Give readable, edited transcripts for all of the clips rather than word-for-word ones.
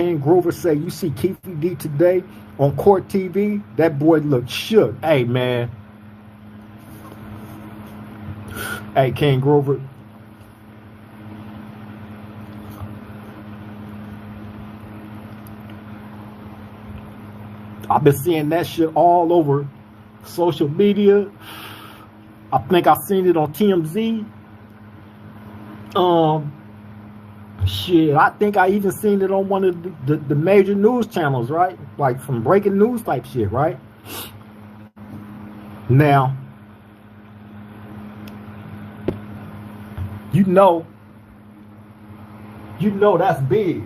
Ken Grover say, you see Keefe D today on Court TV, that boy looked shook. Hey, man. Hey, Ken Grover. I've been seeing that shit all over social media. I think I've seen it on TMZ. Shit, I think I even seen it on one of the major news channels, right? Like some breaking news type shit, right? Now, you know that's big.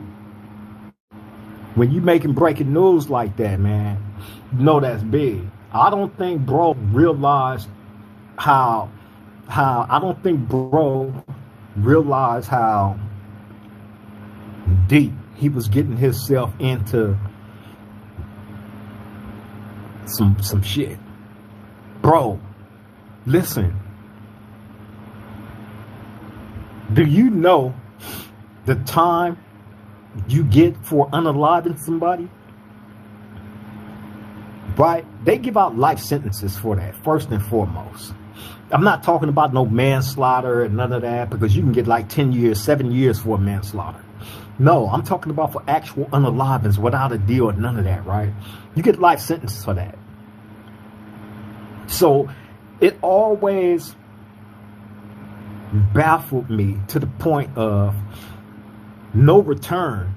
When you making breaking news like that, man, you know that's big. I don't think bro realized how deep he was getting himself into some shit. Bro, listen. Do you know the time you get for unaliving somebody? Right? They give out life sentences for that, first and foremost. I'm not talking about no manslaughter and none of that, because you can get like 10 years, 7 years for a manslaughter. No, I'm talking about for actual unalivings without a deal or none of that, right? You get life sentences for that. So it always baffled me to the point of no return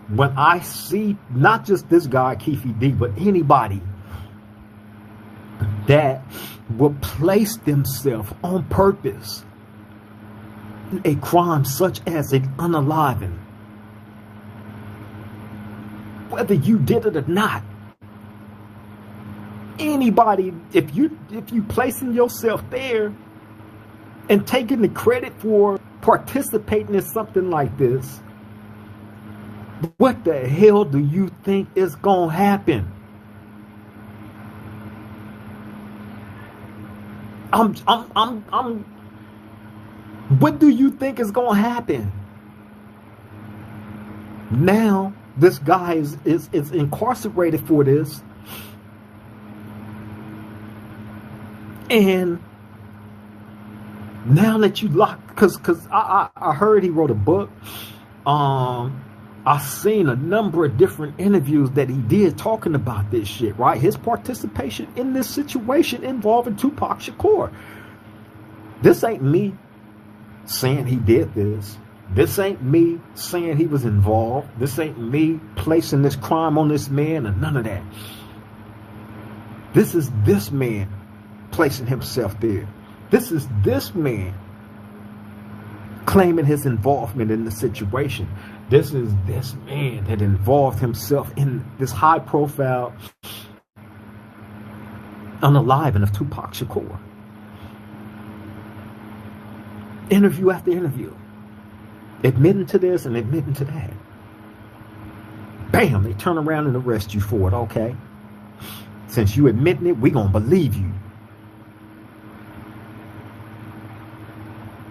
when I see not just this guy, Keefe D, but anybody that will place themselves on purpose in a crime such as an unaliving. Whether you did it or not, anybody, if you placing yourself there and taking the credit for participating in something like this, what the hell do you think is gonna happen? What do you think is gonna happen? Now this guy is incarcerated for this, and now that you lock, because I heard he wrote a book. I've seen a number of different interviews that he did talking about this shit, right? His participation in this situation involving 2Pac Shakur. This ain't me saying he did this. This ain't me saying he was involved. This ain't me placing this crime on this man or none of that. This is this man placing himself there. This is this man claiming his involvement in the situation. This is this man that involved himself in this high-profile unaliving of 2Pac Shakur. Interview after interview. Admitting to this and admitting to that. Bam, they turn around and arrest you for it, okay? Since you admitting it, we gonna believe you.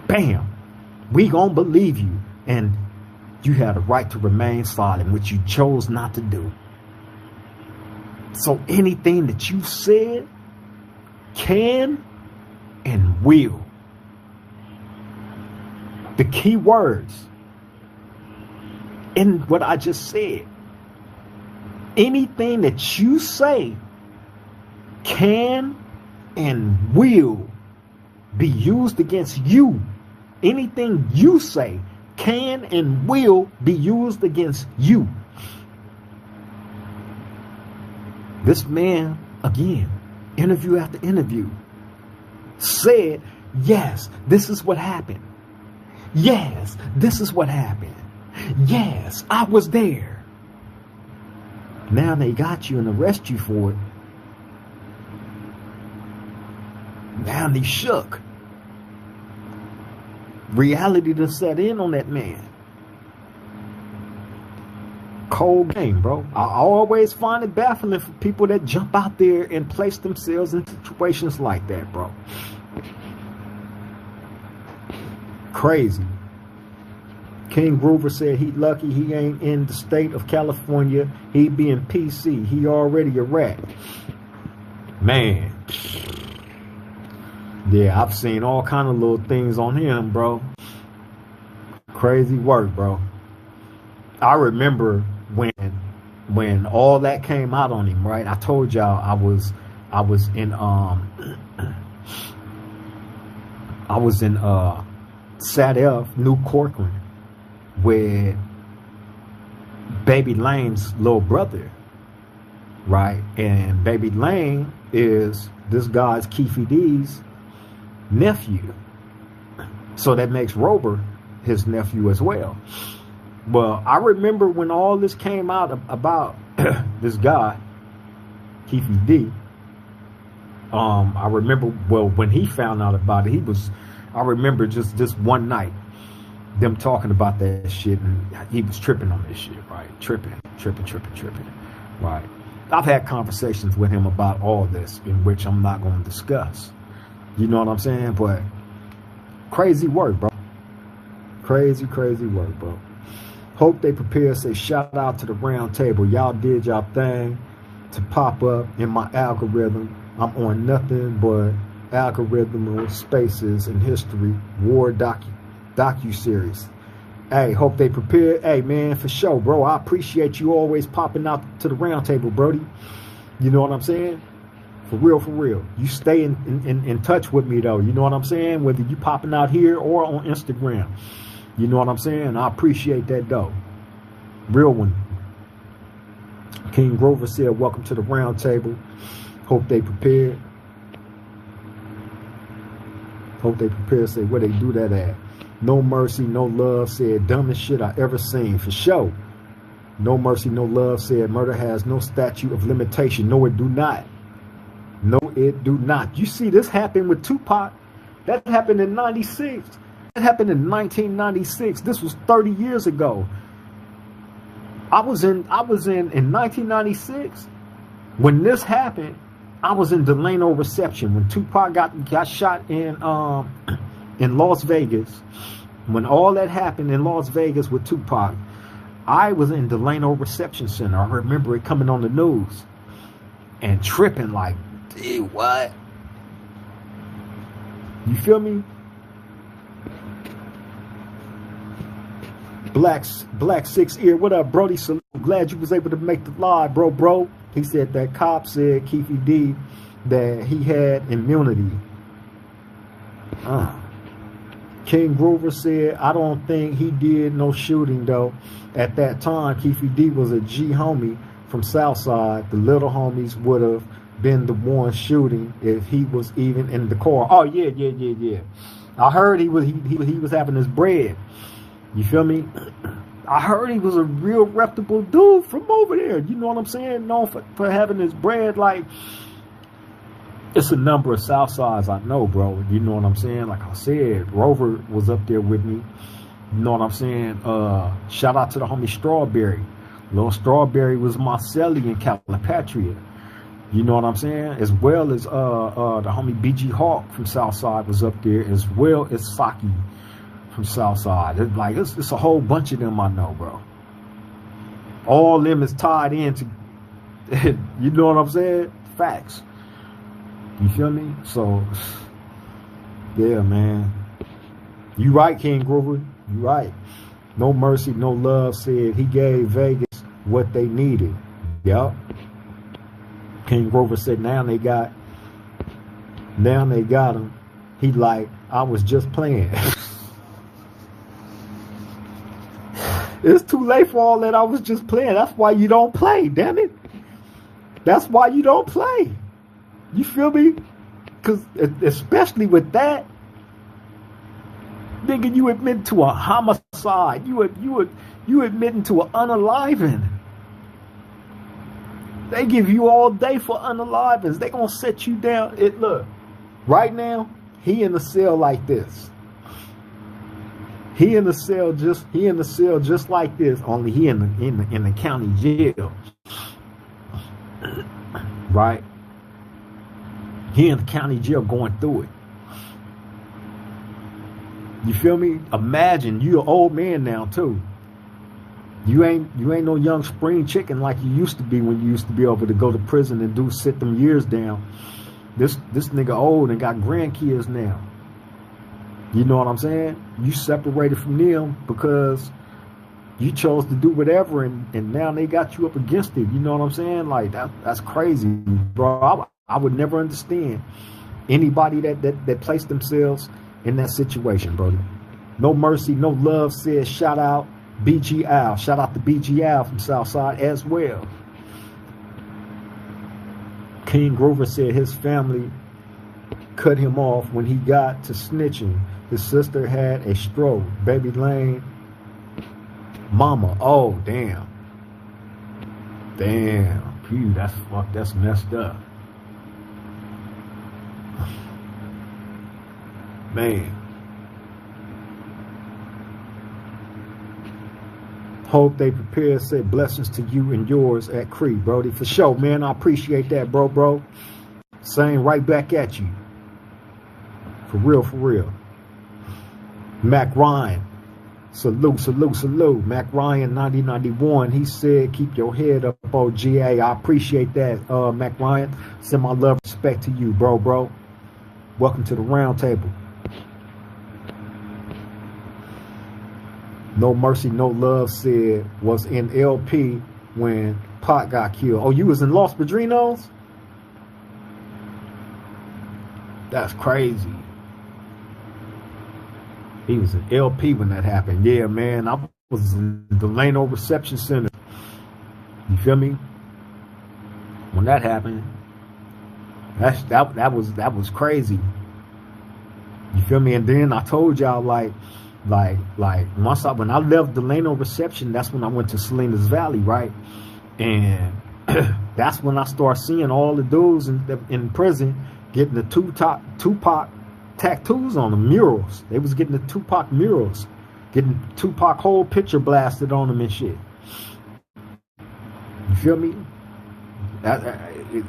Bam, we gonna believe you. And you had a right to remain silent, which you chose not to do. So anything that you said can and will. The key words in what I just said. Anything that you say can and will be used against you. Anything you say can and will be used against you. This man, again, interview after interview, said, yes, this is what happened. Yes, this is what happened. Yes, I was there. Now they got you and arrest you for it. Now they shook. Reality to set in on that man. Cold game, bro. I always find it baffling for people that jump out there and place themselves in situations like that, bro. Crazy. King Groover said he lucky he ain't in the state of California. He be in PC. He already a rat. Man. Yeah, I've seen all kind of little things on him, bro. Crazy work, bro. I remember when all that came out on him, right? I told y'all I was in Sat F, New Corcoran, with Baby Lane's little brother, right? And Baby Lane is this guy's Keefe D's nephew. So that makes Rober his nephew as well. Well, I remember when all this came out about this guy, Keefe D. I remember, well, when he found out about it, I remember just one night, them talking about that shit, and he was tripping on this shit, right? Tripping, right? I've had conversations with him about all this, in which I'm not going to discuss. You know what I'm saying? But crazy work, bro. Crazy work, bro. Hope they prepare. Say shout out to the round table. Y'all did y'all thing to pop up in my algorithm. I'm on nothing but algorithm spaces and history war docu-series. Hey, hope they prepare. Hey, man, for sure, bro. I appreciate you always popping out to the round table, Brody. You know what I'm saying? For real. You stay in touch with me, though. You know what I'm saying? Whether you popping out here or on Instagram. You know what I'm saying? I appreciate that, though. Real one. King Grover said, welcome to the round table. Hope they prepared. Say where they do that at. No Mercy, No Love said, dumbest shit I ever seen, for sure. No Mercy, No Love said, murder has no statute of limitation. No, it do not. No, it do not. You see, this happened with Tupac. That happened in 96. That happened in 1996. This was 30 years ago. I was in 1996 when this happened. I was in Delano reception when Tupac got shot in Las Vegas. When all that happened in Las Vegas with Tupac, I was in Delano reception center. I remember it coming on the news and tripping like, dude, what? You feel me? Black Six Ear, what up, Brody? Salute. Glad you was able to make the live, bro. He said that cop said, Keefe D, that he had immunity. King Grover said, I don't think he did no shooting, though. At that time, Keefe D was a G homie from Southside. The little homies would have been the one shooting if he was even in the car. Oh, yeah. I heard he was having his bread. You feel me? I heard he was a real reputable dude from over there. You know what I'm saying? Known for having his bread. Like, it's a number of Southsides I know, bro. You know what I'm saying? Like I said, Rover was up there with me. You know what I'm saying? Shout out to the homie Strawberry. Little Strawberry was Marcelli in Calipatria. You know what I'm saying? As well as the homie BG Hawk from Southside was up there, as well as Saki from Southside. It's a whole bunch of them I know, bro. All them is tied into, you know what I'm saying? Facts. You feel me? So, yeah, man. You right, King Grover. You right. No Mercy, No Love said he gave Vegas what they needed. Yup. King Grover said now they got him. He like, I was just playing. It's too late for all that. I was just playing. That's why you don't play, damn it. That's why you don't play. You feel me? Because especially with that, nigga, you admit to a homicide. You admitting to an unaliving. They give you all day for unalivings. They gonna set you down. Look, right now, he in the cell like this. He in the cell just like this. Only he in the county jail. Right? He in the county jail going through it. You feel me? Imagine you an old man now too. You ain't no young spring chicken like you used to be when you used to be able to go to prison and sit them years down. This nigga old and got grandkids now. You know what I'm saying? You separated from them because you chose to do whatever, and now they got you up against it. You know what I'm saying? Like that's crazy, bro. I would never understand anybody that placed themselves in that situation, brother. No mercy, no love said, shout out BG Al. Shout out to BG Al from Southside as well. King Grover said his family cut him off when he got to snitching. His sister had a stroke. Baby Lane mama. Oh, damn. Damn. Phew, that's messed up. Man. Hope they prepare, said blessings to you and yours at Cree, Brody. For sure, man. I appreciate that, bro. Same right back at you. For real. Mac Ryan. Salute. Mac Ryan 9091. He said, keep your head up, OGA. I appreciate that, Mac Ryan. Send my love and respect to you, bro. Welcome to the round table. No Mercy, No Love said was in LP when Pac got killed. Oh, you was in Los Padrinos? That's crazy. He was in LP when that happened. Yeah, man. I was in the Delano Reception Center. You feel me? When that happened, that was crazy. You feel me? And then I told y'all like when I left Delano Reception, that's when I went to Salinas Valley, right? And that's when I started seeing all the dudes in prison getting the Tupac tattoos on them, murals. They was getting the Tupac murals, getting Tupac whole picture blasted on them and shit. You feel me?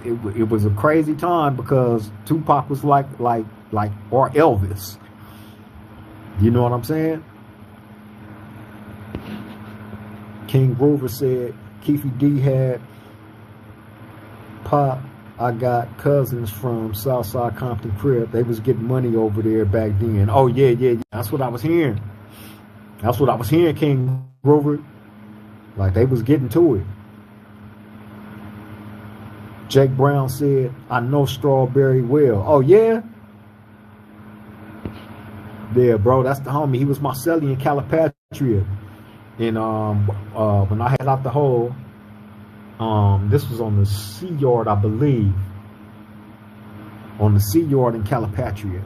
It was a crazy time because Tupac was like or Elvis. You know what I'm saying? King Grover said Keefe D had Pop. I got cousins from Southside Compton Crip. They was getting money over there back then. Oh yeah. That's what I was hearing. King Grover. Like they was getting to it. Jake Brown said, I know Strawberry well. Oh yeah? Yeah, bro, that's the homie. He was my cellie in Calipatria. And when I had out the hole, this was on the Sea Yard, I believe. On the Sea Yard in Calipatria.